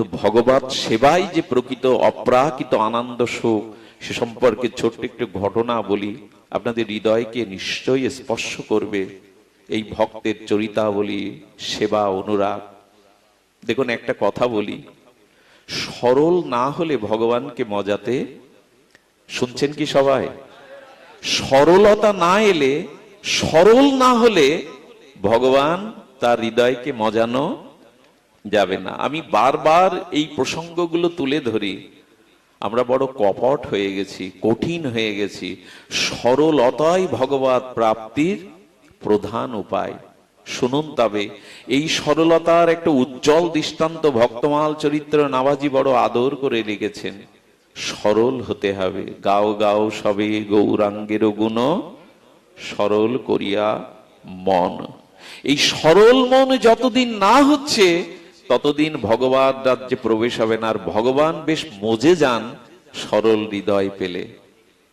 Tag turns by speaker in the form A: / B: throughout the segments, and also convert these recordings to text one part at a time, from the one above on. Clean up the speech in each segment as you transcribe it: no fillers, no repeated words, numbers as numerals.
A: কিন্তু ভগবত সেবাই যে প্রকৃত অপ্রাকৃত আনন্দ সুখ, সে সম্পর্কে ছোট্ট একটু ঘটনা বলি, আপনাদের হৃদয়কে নিশ্চয়ই স্পর্শ করবে। এই ভক্তের চরিতাবলী, সেবা, অনুরাগ। দেখুন, একটা কথা বলি, সরল না হলে ভগবানকে মজাতে, শুনছেন কি সবাই? সরলতা না এলে, সরল না হলে ভগবান তার হৃদয়কে মজানো যাবে না। আমি বারবার এই প্রসঙ্গগুলো তুলে ধরি। আমরা বড় কপট হয়ে গেছি, কঠিন হয়ে গেছি। সরলতাই ভগবত প্রাপ্তির প্রধান উপায়। শুনুন, তবে এই সরলতার একটা উজ্জ্বল দৃষ্টান্ত ভক্তমাল চরিত্র নাভাজি বড় আদর করে লিখেছেন। সরল হতে হবে। গাও গাও সবে গৌরাঙ্গের গুণ, সরল করিয়া মন। এই সরল মন যতদিন না হচ্ছে ততদিন ভগবান রাজ্যে প্রবেশ হবে না। আর ভগবান বেশ মজে যান সরল হৃদয় পেলে।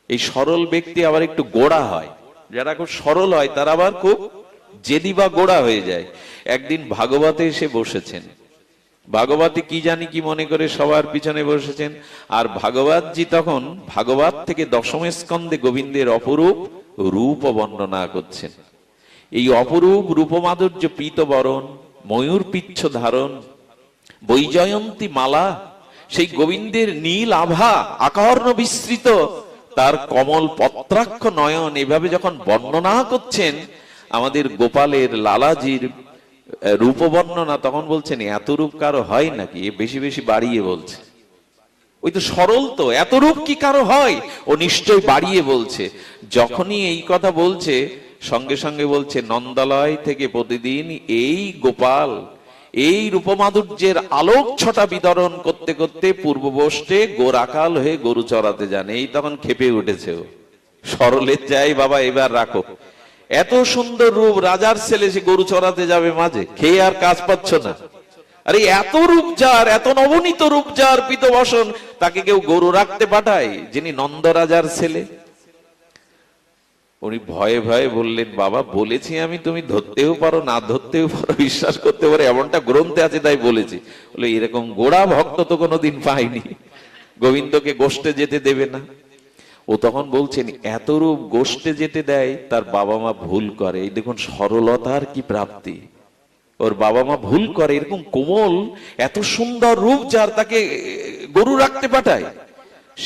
A: এই সরল ব্যক্তি আবার একটু গোড়া হয়। যারা খুব সরল হয় তারা আবার খুব জেদি বা গোড়া হয়ে যায়। একদিন ভাগবতে এসে বসেছেন। ভাগবতী কি জানি কি মনে করে সবার পিছনে বসেছেন। আর ভাগবতজি তখন ভাগবত থেকে দশম স্কন্ধে গোবিন্দের অপরূপ রূপ বর্ণনা করছেন। এই অপরূপ রূপমাধুর্য, পীতবরণ, ময়ূর পিচ্ছ ধারণ, বৈজয়ন্তী মালা, সেই গোবিন্দের নীল আভা, আকর্ণ বিস্তৃত তার কমল পত্রাক্ষ নয়ন, এভাবে যখন বর্ণনা করছেন আমাদের গোপালের, লালাজির রূপ বর্ণনা, তখন বলছেন এত রূপ কারো হয় নাকি? বেশি বেশি বাড়িয়ে বলছে। ওই তো সরল, তো এত রূপ কি কারো হয়? ও নিশ্চয় বাড়িয়ে বলছে। যখনই এই কথা বলছে সঙ্গে সঙ্গে বলছে, নন্দালয় থেকে প্রতিদিন এই গোপাল এই রূপমাধুর্যের আলোক ছটা বিতরণ করতে করতে পূর্ববষ্টে গোরাকাল হয়ে গরু চড়াতে যান। এই তখন খেপে উঠেছে ও। সরলের যাই বাবা, এবার রাখো। এত সুন্দর রূপ, রাজার ছেলে, সে গরু চড়াতে যাবে মাঝে? খেয়ে আর কাজ পাচ্ছ না? আরে এত রূপ যার, এত নবনীত রূপ যার, পীতবসন, তাকে কেউ গরু রাখতে পাঠায়, যিনি নন্দ রাজার ছেলে? উনি ভয়ে ভয়ে বললেন, বাবা বলেছি আমি, তুমি ধরতেও পারো না ধরতেও পারো, বিশ্বাস করতে পারো, এমনটা গ্রন্থে আছে তাই বলেছি। বলে এরকম গোড়া ভক্ত তো কোনোদিন পাইনি, গোবিন্দকে গোষ্ঠে যেতে দেবে না। ও তখন বলছেন, এত রূপ গোষ্ঠে যেতে দেয়, তার বাবা মা ভুল করে। এই দেখুন সরলতার কি প্রাপ্তি। ওর বাবা মা ভুল করে, এরকম কোমল এত সুন্দর রূপ যার, তাকে গরু রাখতে পাঠায়।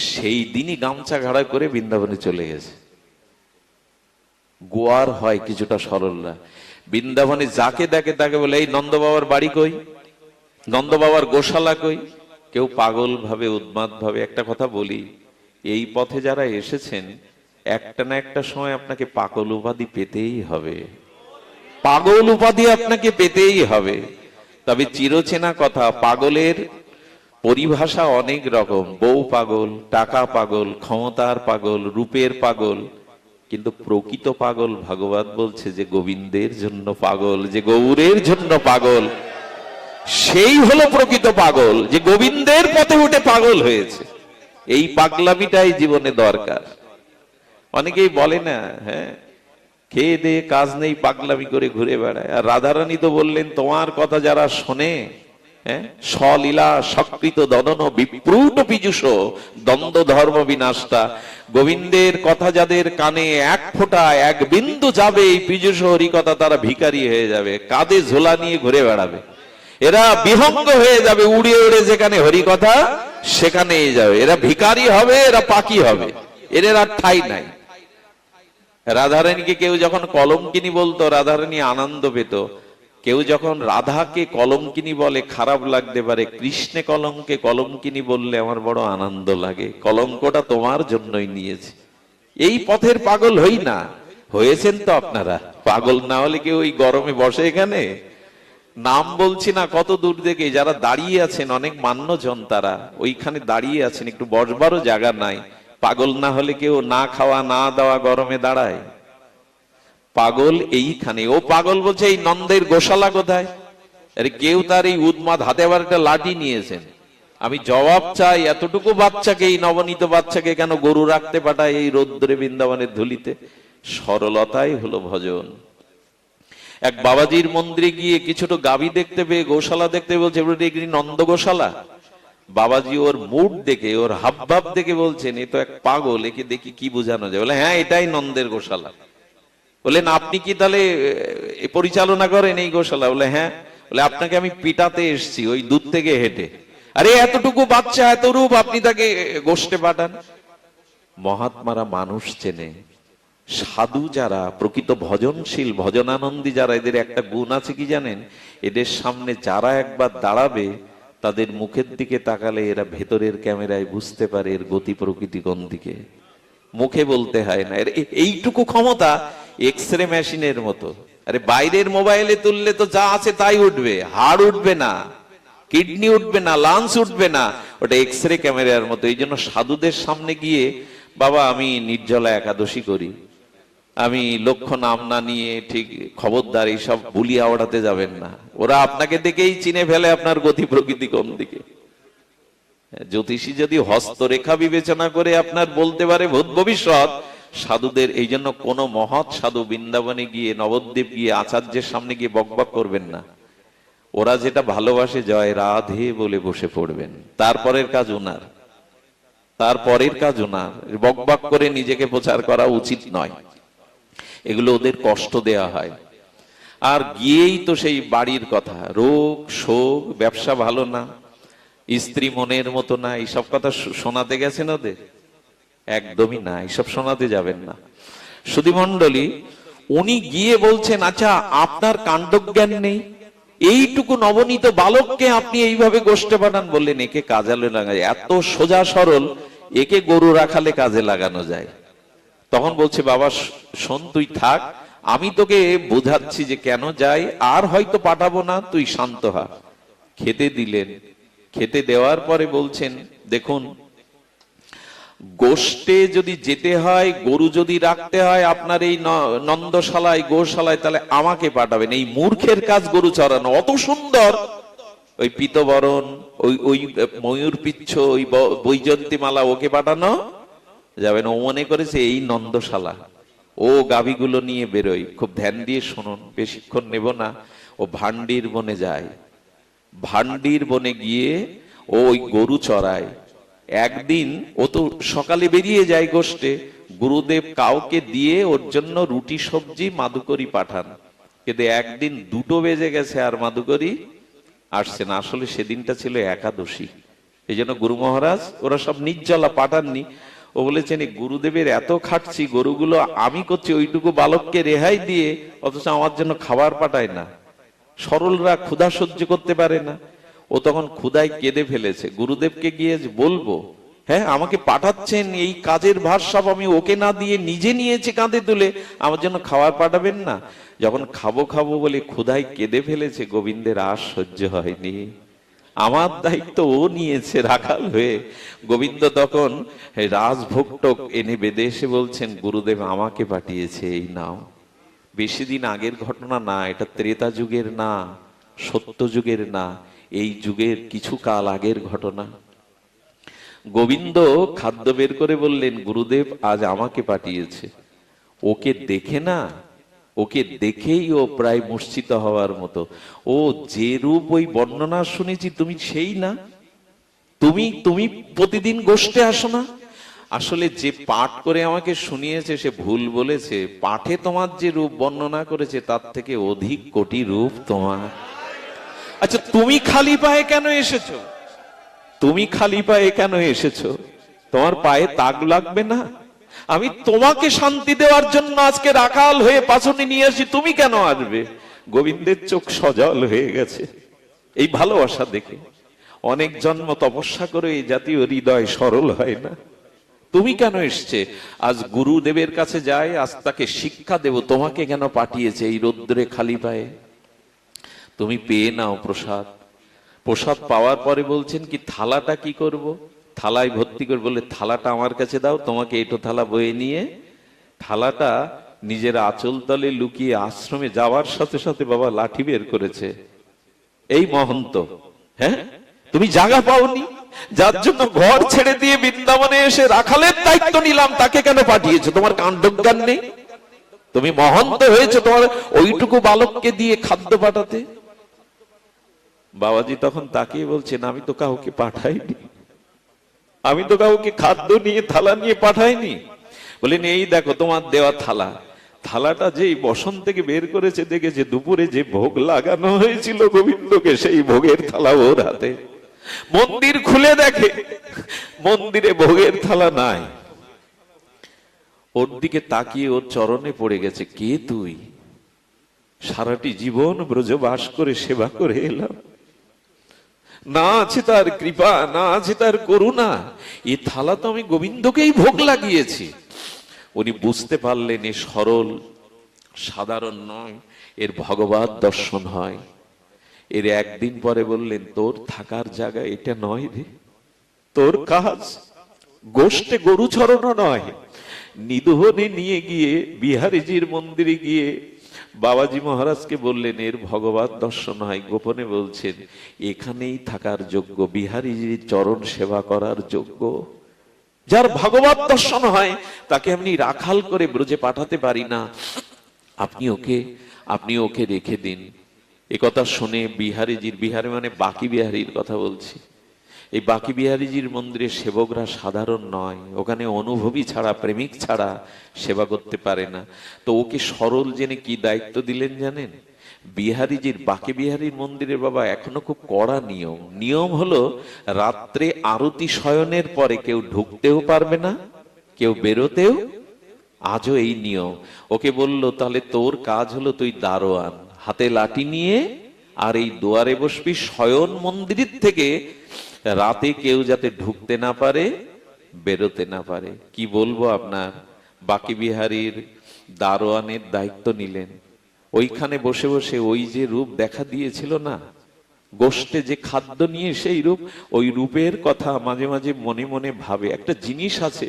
A: সেই দিনই গামছা ঘাড়া করে বৃন্দাবনে চলে গেছে। গোয়ার হয় কিছুটা সরলরা, বৃন্দাবনে যাকে দেখে তাকে বলে, এই নন্দ বাবার বাড়ি কই, নন্দ বাবার গোশালা কই। কেউ পাগল ভাবে, উন্মাদ ভাবে। একটা কথা বলি, এই পথে যারা এসেছেন, একটা না একটা সময় আপনাকে পাগল উপাধি পেতেই হবে। পাগল উপাধি আপনাকে পেতেই হবে। তবে চিরচেনা কথা, পাগলের পরিভাষা অনেক রকম। বউ পাগল, টাকা পাগল, ক্ষমতার পাগল, রূপের পাগল। কিন্তু প্রকৃত পাগল ভাগবত বলছে যে গোবিন্দের জন্য পাগল, যে গৌরের জন্য পাগল, সেই হলো প্রকৃত পাগল, যে গোবিন্দের পথে উঠে পাগল হয়েছে। এই পাগলামিটাই জীবনে দরকার। অনেকেই বলে না, হ্যাঁ খেয়ে দিয়ে কাজ নেই, পাগলামি করে ঘুরে বেড়ায়। আর রাধারানী তো বললেন, তোমার কথা যারা শোনে, হ্যাঁ স্বলীলা সকৃত দদন বিপ্রুট পীযুষ দ্বন্দ্ব ধর্ম বিনাশটা। গোবিন্দের কথা যাদের কানে এক ফোঁটা এক বিন্দু যাবে, এই পীযুষ হরি কথা, তারা ভিখারি হয়ে যাবে, কাঁধে ঝোলা নিয়ে ঘুরে বেড়াবে। এরা বিহঙ্গ হয়ে যাবে, উড়ে উড়ে যেখানে হরি কথা সেখানেই যাবে। এরা ভিখারি হবে, এরা পাখি হবে, এদের আর ঠাই নাই। রাধারানীকে কেউ যখন কলঙ্কিনী বলতো, রাধারানী আনন্দ পেত। কেউ যখন রাধাকে কলঙ্কিনী বলে খারাপ লাগতে পারে, কৃষ্ণে কলঙ্কে কলঙ্কিনী বললে আমার বড় আনন্দ লাগে। কলঙ্কটা তোমার জন্যই নিয়েছি। এই পথের পাগল হই না, হয়েছেন তো আপনারা। পাগল না হলে কেউ ওই গরমে বসে এখানে? নাম বলছি না, কত দূর থেকে যারা দাঁড়িয়ে আছেন, অনেক মান্যজন, তারা ওইখানে দাঁড়িয়ে আছেন, একটু বসবারও জায়গা নাই। পাগল না হলে কেউ না খাওয়া না দাওয়া গরমে দাঁড়ায়? পাগল এইখানে। ও পাগল বলছে, এই নন্দের গোশালা কোথায়? আরে কেউ তার এই উন্মাদ হাতে আবার একটা লাঠি নিয়েছেন। আমি জবাব চাই, এতটুকু বাচ্চাকে, এই নবনীত বাচ্চাকে কেন গরু রাখতে পাঠায় এই রৌদ্রে বৃন্দাবনের ধুলিতে? সরলতাই হলো ভজন। এক বাবাজির মন্দিরে গিয়ে কিছুটা গাভী দেখতে পেয়ে, গোশালা দেখতে, বলছে নন্দ গোশালা। বাবাজি ওর মুড দেখে, ওর হাবভাব দেখে বলছেন এ তো এক পাগল, একে দেখি কি বোঝানো যায়। বলে হ্যাঁ এটাই নন্দের গোশালা। বললেন আপনি কি তাহলে পরিচালনা করেন এই গোশালা? বলে হ্যাঁ। বলে আপনাকে আমি পিটাতে এসছি ওই দূর থেকে হেঁটে। আরে এতটুকু বাচ্চা, এত রূপ, আপনি তাকে গোষ্ঠে পাঠান? মহাত্মারা মানুষ চেনে, সাধু যারা প্রকৃত ভজনশীল ভজনানন্দী যারা, এদের একটা গুণ আছে কি জানেন? এদের সামনে যারা একবার দাঁড়াবে তাদের মুখের দিকে তাকালে এরা ভেতরের ক্যামেরায় বুঝতে পারে এর গতি প্রকৃতি কোন দিকে। মুখে বলতে হয় না, এইটুকু ক্ষমতা এক্সরে মেশিনের মতো। আরে বাইরের মোবাইলে তুললে তো যা আছে তাই উঠবে, হাড় উঠবে না, কিডনি উঠবে না, লাংস উঠবে না, ওটা এক্সরে ক্যামেরার মতো। এই জন্য সাধুদের সামনে গিয়ে বাবা আমি নির্জলা একাদশী করি, আমি লক্ষ্য নাম না নিয়ে, ঠিক খবরদার এইসব বুলিয়া ওড়াতে যাবেন না। ওরা আপনাকে দেখেই চিনে ফেলে আপনার গতি প্রকৃতি কোন দিকে। জ্যোতিষী যদি হস্তরেখা বিবেচনা করে আপনার বলতে পারে ভূত ভবিষ্যৎ, সাধুদের এই জন্য কোন মহৎ সাধু বৃন্দাবনে গিয়ে, নবদ্বীপ গিয়ে আচার্যের সামনে গিয়ে বকবক করবেন না। ওরা যেটা ভালোবাসে জয় রাধে বলে বসে পড়বেন, তারপরের কাজ ওনার, তারপরের কাজ ওনার। বকবক করে নিজেকে প্রচার করা উচিত নয়, এগুলো ওদের কষ্ট দেয়া হয়। আর গিয়েই তো সেই বাড়ির কথা, রোগ শোক, ব্যবসা ভালো না, স্ত্রী মনের মতো না, এইসব কথা শোনাতে গেছেন ওদের? একদমই না, এইসব শোনাতে যাবেন না। সুধী মণ্ডলী, উনি গিয়ে বলছেন আচ্ছা আপনার কাণ্ডজ্ঞান নেই, এইটুকু নবনীত বালককে আপনি এইভাবে গোষ্ঠে পাঠান? বললেন একে কাজে লাগা যায়, এত সোজা সরল, একে গরু রাখালে কাজে লাগানো যায়। তখন বলছে বাবা শোন, তুই থাক, আমি তোকে বোঝাচ্ছি যে কেন যাই, আর হয়তো পাঠাবো না, তুই শান্ত হ। খেতে দিলেন, খেতে দেওয়ার পরে বলছেন দেখুন, গোষ্ঠে যদি যেতে হয়, গরু যদি রাখতে হয় আপনার এই নন্দশালায়, গোশালায়, তাহলে আমাকে পাঠাবেন। এই মূর্খের কাজ গরু চড়ানো। অত সুন্দর ওই পীতবরণ, ওই ওই ময়ূর পিচ্ছ, ওই বৈজন্তী মালা, ওকে পাঠানো যাবে না। ও মনে করেছে এই নন্দশালা, ও গাভীগুলো নিয়ে বেরোয়। খুব ধ্যান দিয়ে শুনুন, বেশিক্ষণ নেব না। ও ভান্ডির বনে যায়, ভান্ডির বনে গিয়ে ও ওই গরু চড়ায়। একদিন ও তো সকালে বেরিয়ে যায় গোষ্ঠে, গুরুদেব কাউকে দিয়ে ওর জন্য রুটি সবজি মাদুকরি পাঠান, কিন্তু একদিন 2টো বেজে গেছে আর মাদুকরি আসছে না। আসলে সেদিনটা ছিল একাদশী, এই জন্য গুরু মহারাজ ওরা সব নির্জলা পাঠাননি। ও বলেছেন গুরুদেবের এত খাটছি, গরুগুলো আমি করছি, ওইটুকু বালককে রেহাই দিয়ে, অথচ আমার জন্য খাবার পাঠায় না। সরলরা ক্ষুধা সহ্য করতে পারে না। ও তখন ক্ষুধায় কেঁদে ফেলেছে, গুরুদেবকে গিয়ে বলবো হ্যাঁ আমাকে পাঠাচ্ছেন, এই কাজের ভার সব আমি ওকে না দিয়ে নিজে নিয়েছি কাঁধে তুলে, আমার জন্য খাবার পাঠাবেন না? যখন খাবো খাবো বলে ক্ষুধায় কেঁদে ফেলেছে, গোবিন্দের আর সহ্য হয়নি, আমার দায়িত্ব ও নিয়েছে রাখাল হয়ে। গোবিন্দ তখন রাজভোগটক এনে বেঁধে এসে বলছেন গুরুদেব আমাকে পাঠিয়েছে, এই নাও। বেশি দিন আগের ঘটনা না, এটা ত্রেতা যুগের না, সত্য যুগের না, এই যুগের কিছু কাল আগের ঘটনা। গোবিন্দ খাদ্য বের করে বললেন গুরুদেব আজ আমাকে পাঠিয়েছে। ওকে দেখে না, ওকে দেখেই ও প্রায় মূর্ছিত হওয়ার মতো। ও যে রূপ ওই বর্ণনা শুনেছি তুমি সেই না? তুমি প্রতিদিন গোষ্ঠে আসো না? আসলে যে পাঠ করে আমাকে শুনিয়েছে সে ভুল বলেছে, পাঠে তোমার যে রূপ বর্ণনা করেছে তার থেকে অধিক কোটি রূপ তোমার। আচ্ছা তুমি খালি পায়ে কেন এসেছো? তুমি খালি পায়ে কেন এসেছো? তোমার পায়ে তাগ লাগবে না? আমি তোমাকে শান্তি দেওয়ার জন্য আজকে রাখাল হয়ে পাছনে নিয়ে আসি, তুমি কেন আসবে? গোবিন্দের চোখ সজল হয়ে গেছে এই ভালোবাসা দেখে। অনেক জন্ম তপস্যা করে এই জাতীয় হৃদয় সরল হয় না। তুমি কেন এসছে? আজ গুরুদেবের কাছে যায়, আজ তাকে শিক্ষা দেব, তোমাকে কেন পাঠিয়েছে এই রৌদ্রে খালি পায়ে? তুমি পেয়ে নাও প্রসাদ। প্রসাদ পাওয়ার পরে বলছেন কি থালাটা কি করব? থালায় ভর্তি করে বলে থালাটা আমার কাছে দাও, তোমাকে এটো থালা বয়ে নিয়ে থালাটা নিজের আঁচল তলে লুকিয়ে আশ্রমে যাওয়ার সাথে সাথে বাবা লাঠি বের করেছে। এই মহন্ত, হ্যাঁ তুমি জায়গা পাওনি, যার জন্য ঘর ছেড়ে দিয়ে বৃন্দাবনে এসে রাখালের দায়িত্ব নিলাম, তাকে কেন পাঠিয়েছো? তোমার কাণ্ডজ্ঞান নেই? তুমি মহন্ত হয়েছে তোমার ওইটুকু বালককে দিয়ে খাদ্য পাঠাতে? বাবাজি তখন তাকিয়ে বলছেন, আমি তো কাউকে পাঠাইনি, আমি তো কাউকে খাদ্য নিয়ে থালা নিয়ে পাঠাইনি। বলেন এই দেখো তোমার দেওয়া থালা, থালাটা যেই বসন থেকে বের করেছে দেখেছে দুপুরে যে ভোগ লাগানো হয়েছিল গোবিন্দকে, সেই ভোগের থালা ওর হাতে। মন্দির খুলে দেখে মন্দিরে ভোগের থালা নাই। ওর দিকে তাকিয়ে ওর চরণে পড়ে গেছে, কে তুই? সারাটি জীবন ব্রজবাস করে সেবা করে এলাম, না আছে তার কৃপা, না আছে তার করুণা, এই থালা তো আমি গোবিন্দকেই ভোগ লাগিয়েছি। উনি বুঝতে পারলেন এ সরল সাধারণ নয়, এর ভগবত দর্শন হয়। এর একদিন পরে বললেন, তোর থাকার জায়গা এটা নয় রে, তোর কাজ গোষ্ঠে গরু চড়ানো নয়। নিধুবনে নিয়ে গিয়ে বিহারীজির মন্দিরে গিয়ে বাবাজি মহারাজকে বললেন এর ভগবত দর্শন হয়। গোপনে বলছেন এখানেই থাকার যোগ্য, বিহারীজির চরণ সেবা করার যোগ্য। যার ভগবত দর্শন হয় তাকে আমি রাখাল করে ব্রজে পাঠাতে পারি না, আপনি ওকে রেখে দিন। একথা শুনে বিহারীজির, বিহারি মানে বাকি বিহারীর কথা বলছি, এই বাকি বিহারীজির মন্দিরে সেবকরা সাধারণ নয়, ওখানে অনুভবী ছাড়া, প্রেমিক ছাড়া সেবা করতে পারে না। তো ওকে সরল জেনে কি দায়িত্ব দিলেন জানেন? বিহারীজির, বাকি বিহারীর মন্দিরে বাবা এখনো খুব কড়া নিয়ম হলো রাত্রে আরতি শয়নের পরে কেউ ঢুকতেও পারবে না, কেউ বেরোতেও। আজও এই নিয়ম। ওকে বলল তাহলে তোর কাজ হলো তুই দারোয়ান, হাতে লাঠি নিয়ে আর এই দুয়ারে বসবি, শয়ন মন্দিরের থেকে রাতে কেউ যাতে ঢুকতে না পারে, বেরোতে না পারে। কি বলবো আপনার, বাকি বিহারীর দারোয়ানের দায়িত্ব নিলেন। ওইখানে বসে বসে ওই যে রূপ দেখা দিয়েছিল না গোষ্ঠে, যে খাদ্য নিয়ে সেই রূপ, ওই রূপের কথা মাঝে মাঝে মনে মনে ভাবে। একটা জিনিস আছে,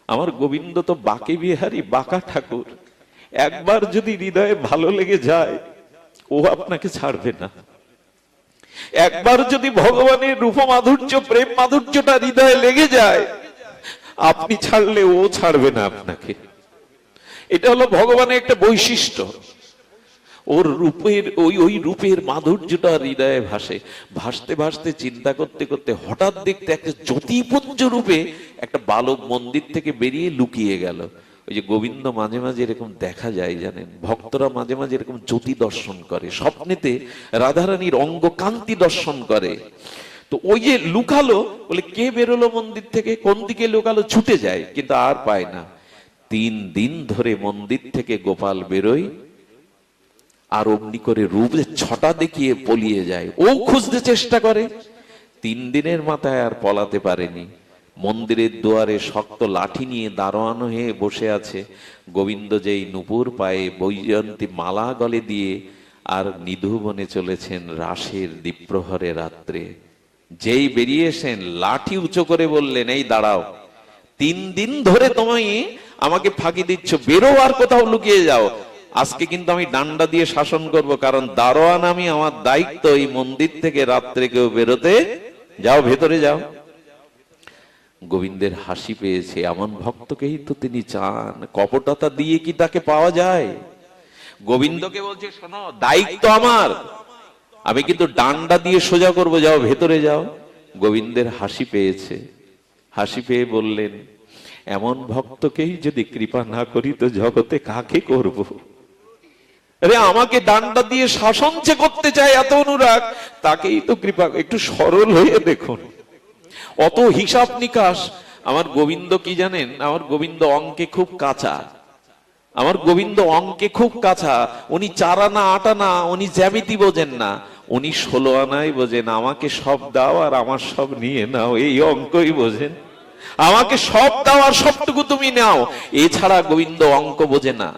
A: আমার গোবিন্দ তো বাকি বিহারী, বাঁকা ঠাকুর, একবার যদি হৃদয়ে ভালো লেগে যায় ও আপনাকে ছাড়বে না। একবার যদি ভগবানের রূপ মাধুর্য, প্রেম মাধুর্যটা হৃদয়ে লেগে যায়, আপনি ছাড়লে ও ছাড়বে না আপনাকে। এটা হলো ভগবানের একটা বৈশিষ্ট্য। ওর রূপের ওই রূপের মাধুর্যটা হৃদয়ে ভাসে। ভাসতে ভাসতে চিন্তা করতে করতে হঠাৎ দেখতে একটা জ্যোতিপুঞ্জ রূপে একটা বালক মন্দির থেকে বেরিয়ে লুকিয়ে গেল। ওই যে গোবিন্দ মাঝে মাঝে এরকম দেখা যায় জানেন, ভক্তরা মাঝে মাঝে এরকম জ্যোতি দর্শন করে, স্বপ্নেতে রাধারানীর অঙ্গ কান্তি দর্শন করে। তো ওই যে লুকালো, বলে কে বেরোলো মন্দির থেকে, কোন দিকে লুকালো, ছুটে যায় কিন্তু আর পায় না। 3 দিন ধরে মন্দির থেকে গোপাল বেরোয় আর অমনি করে রূপ ছটা দেখিয়ে পলিয়ে যায়। ও খুঁজতে চেষ্টা করে, 3 দিনের মাথায় আর পলাতে পারেনি। মন্দিরের দুয়ারে শক্ত লাঠি নিয়ে দারোয়ান হয়ে বসে আছে গোবিন্দ, যেই নূপুর পায়ে, বৈজয়ন্তী মালা গলে দিয়ে আর নিধুবনে চলেছেন রাসের দ্বীপ্রহরে রাত্রে। যেই বেরিয়েছেন লাঠি উঁচু করে বললেন, এই দাঁড়াও, 3 দিন ধরে তুমি আমাকে ফাঁকি দিচ্ছ, বেরো আর কোথাও লুকিয়ে যাও। আজকে কিন্তু আমি ডান্ডা দিয়ে শাসন করব, কারণ দারোয়ান আমি, আমার দায়িত্ব এই মন্দির থেকে রাত্রে কেউ বেরোতে, যাও ভেতরে যাও। গোবিন্দের হাসি পেয়েছে, এমন ভক্তকেই তো তিনি চান। কপটতা দিয়ে কি তাকে পাওয়া যায়? গোবিন্দকে বলছে শোনো, দায়িত্ব আমার, আমি কিন্তু ডান্ডা দিয়ে সোজা করব, যাও ভেতরে যাও। গোবিন্দের হাসি পেয়েছে, হাসি পেয়ে বললেন, এমন ভক্তকেই যদি কৃপা না করি তো জগতে কাকে করব? আরে আমাকে ডান্ডা দিয়ে শাসন যে করতে চায় এত অনুরাগ, তাকেই তো কৃপা। একটু সরল হয়ে দেখুন, অত হিসাব নিকাশ। আমার গোবিন্দ কি জানেন, আমার গোবিন্দ অঙ্কে খুব কাঁচা, আমার গোবিন্দ অঙ্কে খুব কাঁচা। উনি 4 আনা 8 আনা উনি জ্যামিতি বোঝেন না, উনি 16 আনাই বোঝেন। আমাকে সব দাও আর আমার সব নিয়ে নাও, এই অঙ্কই বোঝেন। আমাকে সব দাও আর সবটুকু তুমি নাও, এছাড়া গোবিন্দ অঙ্ক বোঝে না।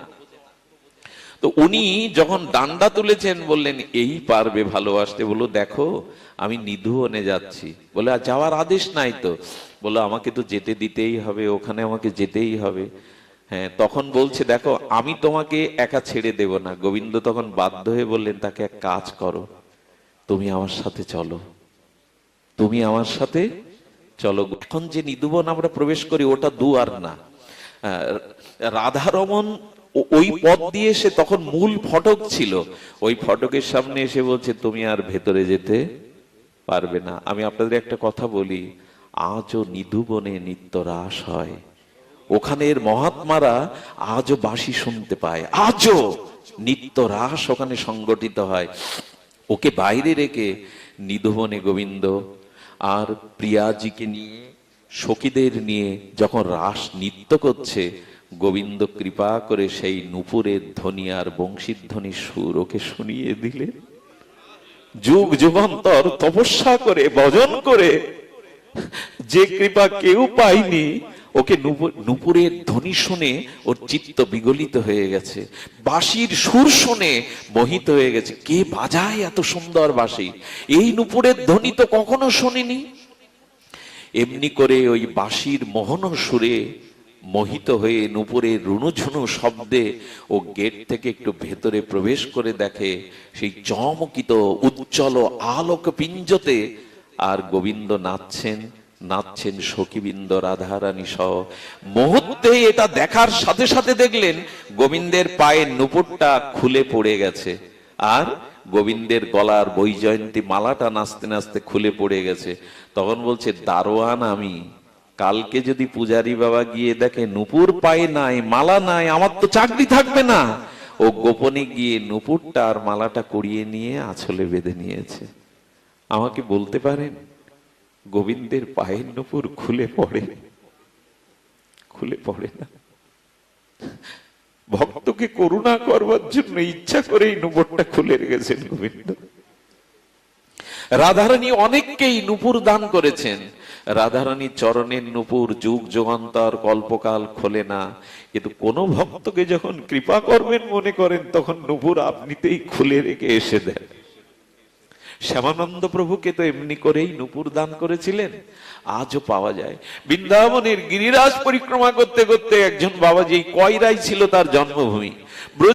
A: তো উনি যখন ডান্ডা তুলেছেন বললেন এই পারবে ভালোবাসতে। বলো দেখো আমি নিধুবনে যাচ্ছি। বলে যাওয়ার আদেশ নাই তো? বলো আমাকে তো যেতে দিতেই হবে, ওখানে আমাকে যেতেই হবে। হ্যাঁ, তখন বলছে দেখো আমি তোমাকে একা ছেড়ে দেব না। গোবিন্দ তখন বাধ্য হয়ে বললেন তাকে এক কাজ করো, তুমি আমার সাথে চলো, তুমি আমার সাথে চলো। এখন যে নিধুবন আমরা প্রবেশ করি ওটা দুয়ার না, রাধারমন ওই পথ দিয়ে সে তখন মূল ফটক ছিল, ওই ফটকের সামনে এসে বলছে তুমি আর ভেতরে যেতে পারবে না। আমি আপনাদের একটা কথা বলি, আজও নিধুবনে নিত্য রাস হয়, ওখানের মহাত্মারা আজও বাঁশি শুনতে পায়, আজও নিত্য রাস ওখানে সংগঠিত হয়। ওকে বাইরে রেখে নিধুবনে গোবিন্দ আর প্রিয়াজিকে নিয়ে, সখীদের নিয়ে যখন রাস নৃত্য করছে, গোবিন্দ কৃপা করে সেই নূপুরের ধ্বনি আর বংশীধ্বনির সুর ওকে শুনিয়ে দিলেন। যুগ যুগান্তর তপস্যা করে ভজন করে যে কৃপা কেউ পায়নি, ওকে নূপুরের ধ্বনি শুনে ওর চিত্ত বিগলিত হয়ে গেছে, বাঁশির সুর শুনে মোহিত হয়ে গেছে। কে বাজায় এত সুন্দর বাঁশি, এই নূপুরের ধ্বনি তো কখনো শুনিনি। এমনি করে ওই বাঁশির মোহন সুরে মোহিত হয়ে নূপুরের রুনুঝুনু শব্দে ও গেট থেকে একটু ভেতরে প্রবেশ করে দেখে সেই চমকিত উজ্জ্বল আলোক পিঞ্জতে আর গোবিন্দ নাচছেন, নাচছেন সখীবৃন্দ রাধারানী সহ। মুহূর্তে এটা দেখার সাথে সাথে দেখলেন গোবিন্দের পায়ের নূপুরটা খুলে পড়ে গেছে, আর গোবিন্দের গলার বৈজয়ন্তী মালাটা নাচতে নাচতে খুলে পড়ে গেছে। তখন বলছে দারোয়ান আমি, কালকে যদি পূজারি বাবা গিয়ে দেখে নূপুর পায়ে নাই, মালা নাই, আমার তো চাকরি থাকবে না। ও গোপনে গিয়ে নূপুরটা আর মালাটা করিয়ে নিয়ে আঁচলে বেঁধে নিয়েছে। আমাকে বলতে পারেন গোবিন্দের পায়ের নূপুর খুলে পড়ে? খুলে পড়ে না। ভক্তকে করুণা করবার জন্য ইচ্ছা করেই নূপুরটা খুলে রেখেছেন গোবিন্দ। রাধারানী অনেককেই নূপুর দান করেছেন, রাধারানী চরণের নূপুর যুগ যুগান্তর কল্পকাল খোলে না, কিন্তু কোন ভক্তকে যখন কৃপা করবেন মনে করেন তখন নূপুর আপনিতেই খুলে রেখে এসে দেন। শ্যামানন্দ প্রভুকে তো এমনি করেই নূপুর দান করেছিলেন, আজও পাওয়া যায়। বৃন্দাবনের গিরিরাজ পরিক্রমা করতে করতে একজন বাবাজি, কয়রাই ছিল তার জন্মভূমি,